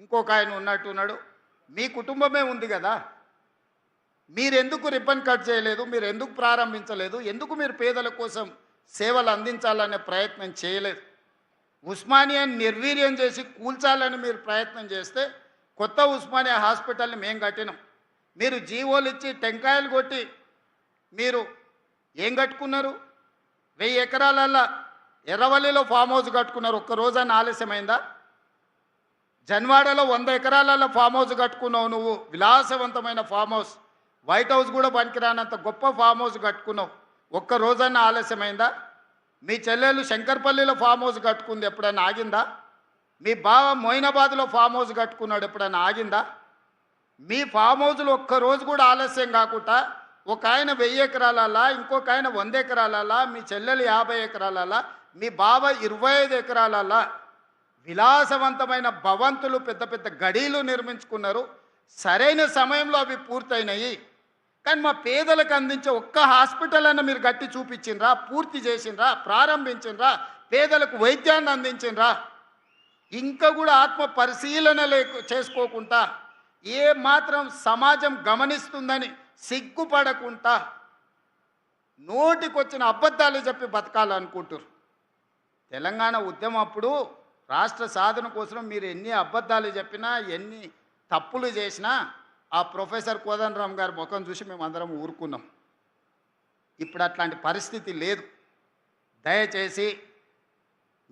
ఇంకొక ఆయన ఉన్నట్టున్నాడు. మీ కుటుంబమే ఉంది కదా, మీరెందుకు రిబ్బన్ కట్ చేయలేదు, మీరు ఎందుకు ప్రారంభించలేదు, ఎందుకు మీరు పేదల కోసం సేవలు అందించాలనే ప్రయత్నం చేయలేదు? ఉస్మానియాని నిర్వీర్యం చేసి కూల్చాలని మీరు ప్రయత్నం చేస్తే కొత్త ఉస్మానియా హాస్పిటల్ని మేము కట్టినాం. మీరు జీవోలు ఇచ్చి టెంకాయలు కొట్టి మీరు ఏం కట్టుకున్నారు? 1000 ఎకరాలల్లో ఎర్రవల్లిలో ఫామ్ హౌస్ కట్టుకున్నారు. ఒక్క రోజాన ఆలస్యమైందా? జన్వాడలో 100 ఎకరాలలో ఫామ్ హౌస్ కట్టుకున్నావు నువ్వు, విలాసవంతమైన ఫామ్ హౌస్, వైట్ హౌస్ కూడా పనికిరానంత గొప్ప ఫామ్ హౌస్ కట్టుకున్నావు. ఒక్క రోజన్న ఆలస్యమైందా? మీ చెల్లెలు శంకర్పల్లిలో ఫామ్ హౌస్ కట్టుకుంది, ఎప్పుడైనా ఆగిందా? మీ బావ మొయినాబాద్లో ఫామ్ హౌస్ కట్టుకున్నాడు, ఎప్పుడైనా ఆగిందా? మీ ఫామ్ హౌస్లో ఒక్కరోజు కూడా ఆలస్యం కాకుండా ఒక ఆయన 1000 ఎకరాలలా, ఇంకొక ఆయన 100 ఎకరాలలా, మీ చెల్లెలు 50 ఎకరాలలా, మీ బావ 25 ఎకరాలలా విలాసవంతమైన భవంతులు, పెద్ద పెద్ద గడీలు నిర్మించుకున్నారు. సరైన సమయంలో అవి పూర్తయినాయి. కానీ మా పేదలకు అందించే ఒక్క హాస్పిటల్ అన్న మీరు కట్టి చూపించిండ్రా, పూర్తి చేసిండ్రా, ప్రారంభించిండ్రా, పేదలకు వైద్యాన్ని అందించిండ్రా? ఇంకా కూడా ఆత్మ పరిశీలన చేసుకోకుండా, ఏ మాత్రం సమాజం గమనిస్తుందని సిగ్గుపడకుండా నోటికొచ్చిన అబద్ధాలు చెప్పి బతకాలనుకుంటారు. తెలంగాణ ఉద్యమం అప్పుడు రాష్ట్ర సాధన కోసం మీరు ఎన్ని అబద్ధాలు చెప్పినా, ఎన్ని తప్పులు చేసినా ఆ ప్రొఫెసర్ కోదండరామ్ గారి ముఖం చూసి మేము అందరం ఊరుకున్నాం. ఇప్పుడు అట్లాంటి పరిస్థితి లేదు. దయచేసి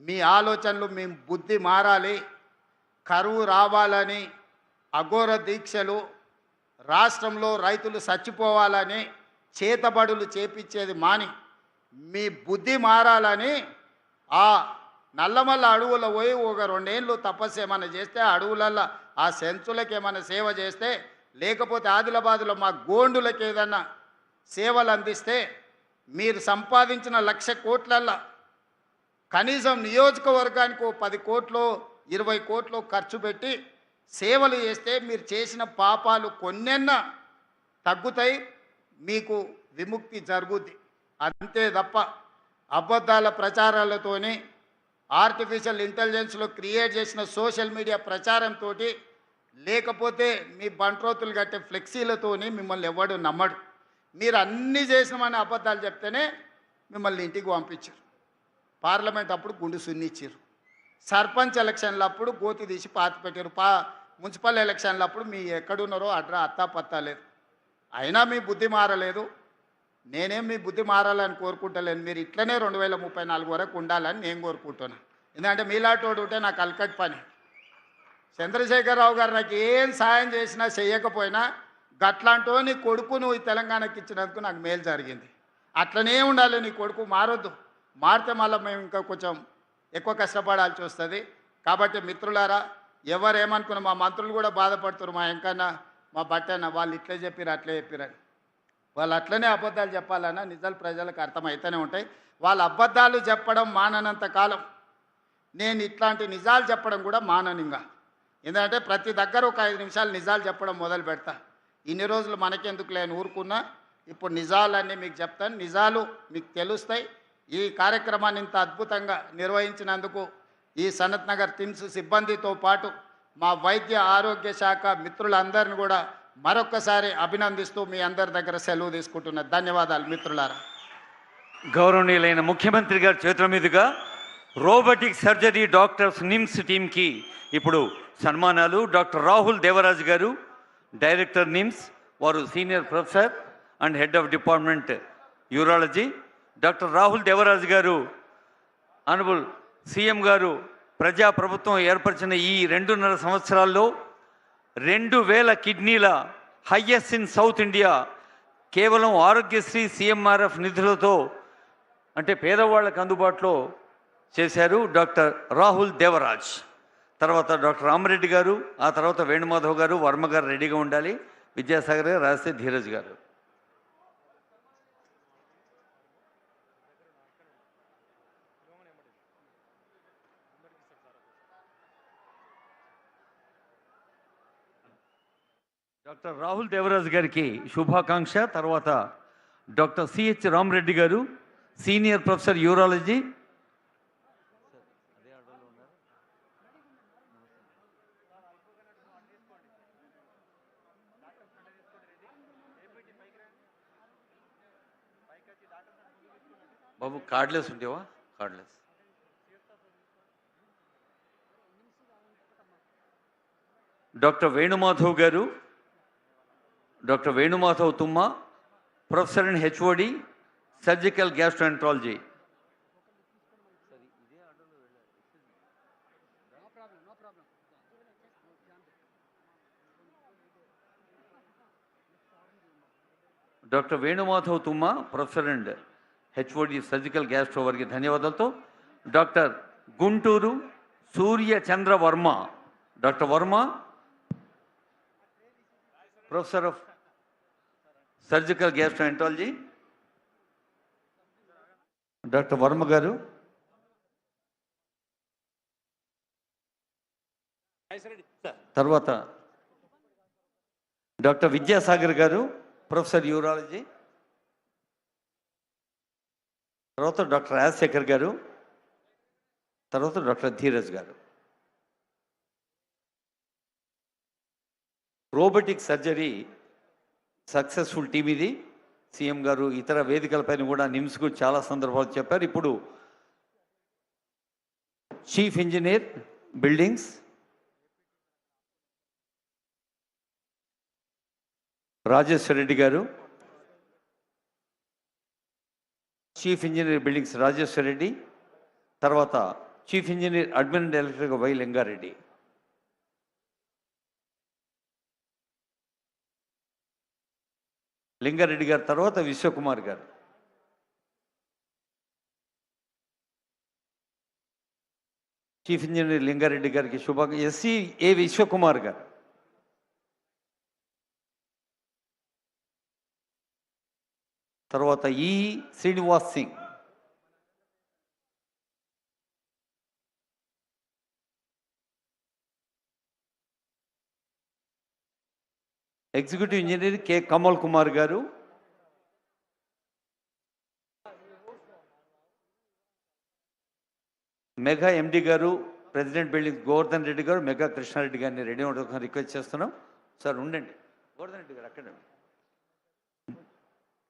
మీ ఆలోచనలు, మీ బుద్ధి మారాలి. కరువు రావాలని, అఘోర దీక్షలు, రాష్ట్రంలో రైతులు చచ్చిపోవాలని చేతబడులు చేపించేది మాని మీ బుద్ధి మారాలని ఆ నల్లమల్ల అడవుల్లో పోయి ఒక 2 ఏళ్ళు తపస్సు ఏమైనా చేస్తే, అడవులల్లో ఆ సెంచులకు ఏమైనా సేవ చేస్తే, లేకపోతే ఆదిలాబాదులో మా గోండులకు ఏదన్నా సేవలు అందిస్తే, మీరు సంపాదించిన 1,00,000 కోట్లల్లో కనీసం నియోజకవర్గానికి 10 కోట్లు 20 కోట్లు ఖర్చు పెట్టి సేవలు చేస్తే మీరు చేసిన పాపాలు కొన్నెన్న తగ్గుతాయి, మీకు విముక్తి జరుగుద్ది. అంతే తప్ప అబద్ధాల ప్రచారాలతోని, ఆర్టిఫిషియల్ ఇంటెలిజెన్స్లో క్రియేట్ చేసిన సోషల్ మీడియా ప్రచారంతో, లేకపోతే మీ బంట్రోతులు కట్టే ఫ్లెక్సీలతోని మిమ్మల్ని ఎవడు నమ్మడు. మీరు అన్నీ చేసినామని అబద్ధాలు చెప్తేనే మిమ్మల్ని ఇంటికి పంపించారు. పార్లమెంట్ అప్పుడు గుండు సున్నిచ్చారు. సర్పంచ్ ఎలక్షన్లు అప్పుడు గోతి తీసి పాతి పెట్టారు. మున్సిపల్ ఎలక్షన్లు అప్పుడు మీ ఎక్కడున్నారో అత్తా పత్తా లేదు. అయినా మీ బుద్ధి మారలేదు. నేనేం మీ బుద్ధి మారాలని కోరుకుంటలేను. మీరు ఇట్లనే 2034 వరకు ఉండాలని నేను కోరుకుంటున్నాను. ఎందుకంటే మీలాటోడు ఉంటే నాకు అల్కట్ పని. చంద్రశేఖరరావు గారు నాకు ఏం సాయం చేసినా చేయకపోయినా గట్లాంటో నీ కొడుకు నువ్వు ఈ తెలంగాణకి ఇచ్చినందుకు నాకు మేలు జరిగింది. అట్లనే ఉండాలి. నీ కొడుకు మారొద్దు. మారితే మళ్ళీ మేము ఇంకా కొంచెం ఎక్కువ కష్టపడాల్సి వస్తుంది. కాబట్టి మిత్రులారా, ఎవరేమనుకున్నా, మా మంత్రులు కూడా బాధపడుతున్నారు. మా ఎంకన్నా, మా బట్టన్న వాళ్ళు ఇట్లే చెప్పిరు అట్లే చెప్పిరని. వాళ్ళు అట్లనే అబద్ధాలు చెప్పాలన్నా నిజాలు ప్రజలకు అర్థమవుతూనే ఉంటాయి. వాళ్ళ అబద్ధాలు చెప్పడం మాననంత కాలం నేను ఇట్లాంటి నిజాలు చెప్పడం కూడా మాననింగా. ఎందుకంటే ప్రతి దగ్గర ఒక 5 నిమిషాలు నిజాలు చెప్పడం మొదలు పెడతా. ఇన్ని రోజులు మనకెందుకు లేని ఊరుకున్నా, ఇప్పుడు నిజాలన్నీ మీకు చెప్తాను. నిజాలు మీకు తెలుస్తాయి. ఈ కార్యక్రమాన్ని ఇంత అద్భుతంగా నిర్వహించినందుకు ఈ సనత్ నగర్ టిమ్స్ సిబ్బందితో పాటు మా వైద్య ఆరోగ్య శాఖ మిత్రులందరిని కూడా మరొక్కసారి అభినందిస్తూ మీ అందరి దగ్గర సెలవు తీసుకుంటున్నా. ధన్యవాదాలు మిత్రులారా. గౌరవనీయులైన ముఖ్యమంత్రి గారి చేతుల మీదుగా రోబోటిక్ సర్జరీ డాక్టర్స్ నిమ్స్ టీంకి ఇప్పుడు సన్మానాలు. డాక్టర్ రాహుల్ దేవరాజ్ గారు, డైరెక్టర్ నిమ్స్, వారు senior professor and head of department urology. Doctor Rahul Devaraj గారు ఆనరబుల్ సీఎం గారు ప్రజాప్రభుత్వం ఏర్పరిచిన ఈ 2.5 సంవత్సరాల్లో 2000 కిడ్నీల హైయెస్ట్ ఇన్ సౌత్ ఇండియా కేవలం ఆరోగ్యశ్రీ CMRF నిధులతో, అంటే పేదవాళ్ళకు అందుబాటులో చేశారు డాక్టర్ రాహుల్ దేవరాజ్. తర్వాత డాక్టర్ రామరెడ్డి గారు, ఆ తర్వాత వేణుమాధవ్ గారు, వర్మ గారు రెడీగా ఉండాలి. విద్యాసాగర్ గారు, రాస్తే ధీరజ్ గారు. డాక్టర్ రాహుల్ దేవరాజ్ గారికి శుభాకాంక్ష. తర్వాత doctor C H Ramareddy garu, senior professor urology. బాబు కార్డ్లెస్ ఉండేవా? Cordless. Doctor Venumadhav garu, doctor Venumadhav Tumma, professor and H O D, surgical gastroenterology. Doctor Venumadhav Tumma, professor and H O D, surgical gastro వారికి ధన్యవాదాలతో doctor Guntur Surya Chandra Varma, doctor Varma, professor of surgical gastroenterology, doctor Varma garu. తర్వాత doctor Vidyasagar garu, professor urology. తర్వాత doctor Rajasekhar garu, తర్వాత doctor Dheeraj garu. Robotic surgery successful team ఇది. CM garu ఇతర వేదికలపైన కూడా నిమ్స్కు చాలా సందర్భాలు చెప్పారు. ఇప్పుడు chief engineer buildings Rajeshwara Reddy garu, chief engineer buildings Rajeshwara Reddy, తర్వాత chief engineer admin and electrical Y Lingareddy. Lingareddy garu తర్వాత విశ్వకుమార్ గారు. చీఫ్ ఇంజనీర్ లింగారెడ్డి గారికి ఎస్సీ ఏ విశ్వకుమార్ గారు. తర్వాత ఈ Srinivas Singh. Executive engineer K Kamal Kumar గారు. మెగా ఎండి గారు, ప్రెసిడెంట్ బిల్డింగ్ గోవర్ధన్ రెడ్డి గారు, మెగా కృష్ణారెడ్డి గారిని రెడీ అవ్వడం రిక్వెస్ట్ చేస్తున్నాం. సార్ ఉండండి, గోవర్ధన్ రెడ్డి గారు అక్కడ.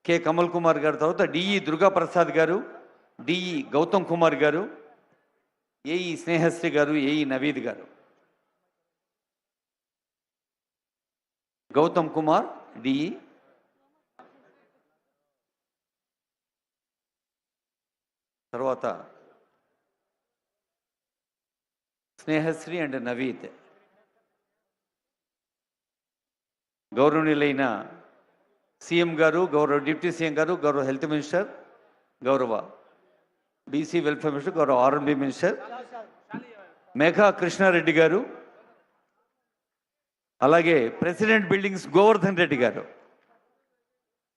కె కమల్ కుమార్ గారు, తర్వాత డిఈ దుర్గా ప్రసాద్ గారు, డిఈ గౌతమ్ కుమార్ గారు, ఏఈ స్నేహశ్రీ గారు, ఏఈ నవీద్ గారు. గౌతమ్ కుమార్ డిఈ, తర్వాత స్నేహశ్రీ అండ్ నవీద్. గౌరవనీయులైన సీఎం గారు, గౌరవ డిప్యూటీ సీఎం గారు, గౌరవ హెల్త్ మినిస్టర్, గౌరవ బీసీ వెల్ఫేర్ మినిస్టర్, గౌరవ ఆర్ఎండ్బి మినిస్టర్ మేఘా కృష్ణారెడ్డి గారు, అలాగే ప్రెసిడెంట్ బిల్డింగ్స్ గోవర్ధన్ రెడ్డి గారు.